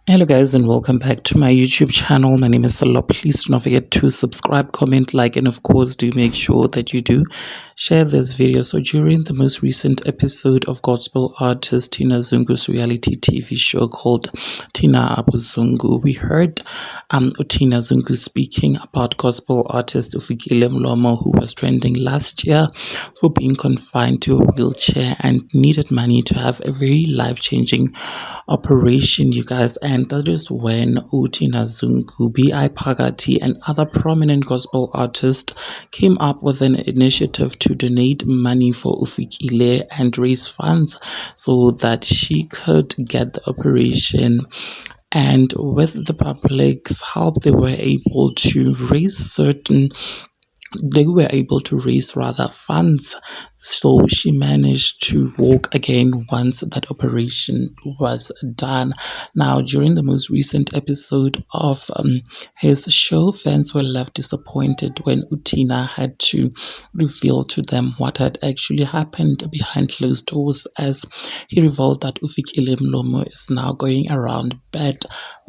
Hello guys and welcome back to my YouTube channel. My name is Salah. Please do not forget to subscribe, comment, like, and of course do make sure that you do share this video. So during the most recent episode of gospel artist Tina Zungu's reality TV show called Tina Abuzungu, we heard Tina Zungu speaking about gospel artist Ufikile Mlomo, who was trending last year for being confined to a wheelchair and needed money to have a very life-changing operation, you guys. And that is when Tina Zungu, B.I. Pagati, and other prominent gospel artists came up with an initiative to donate money for Ufikile and raise funds so that she could get the operation. And with the public's help, they were able to raise rather funds, so she managed to walk again once that operation was done. Now, during the most recent episode of his show, fans were left disappointed when Utina had to reveal to them what had actually happened behind closed doors, as he revealed that Ufikile Mlomo is now going around bad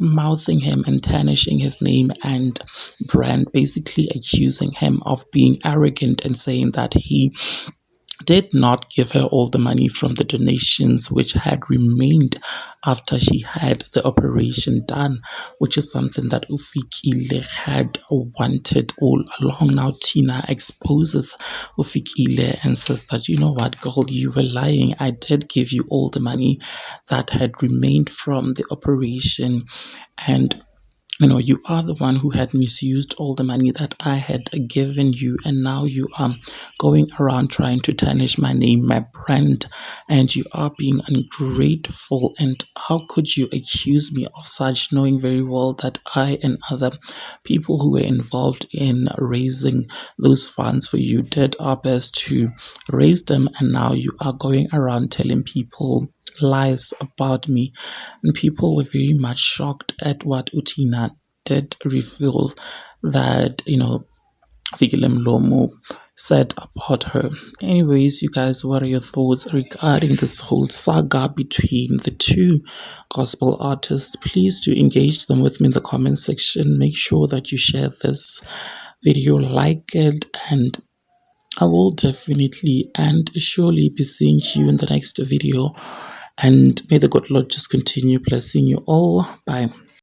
mouthing him and tarnishing his name and brand, basically accusing him of being arrogant and saying that he did not give her all the money from the donations which had remained after she had the operation done, which is something that Ufikile had wanted all along. Now Tina exposes Ufikile and says that, you know what, girl, you were lying. I did give you all the money that had remained from the operation, and you are the one who had misused all the money that I had given you, and now you are going around trying to tarnish my name, my brand, and you are being ungrateful. And how could you accuse me of such, knowing very well that I and other people who were involved in raising those funds for you did our best to raise them, and now you are going around telling people lies about me. And people were very much shocked at what Utina did reveal that, Fikile Mlomo said about her. Anyways, you guys, what are your thoughts regarding this whole saga between the two gospel artists? Please do engage them with me in the comment section. Make sure that you share this video, like it, and I will definitely and surely be seeing you in the next video. And may the good Lord just continue blessing you all. Bye.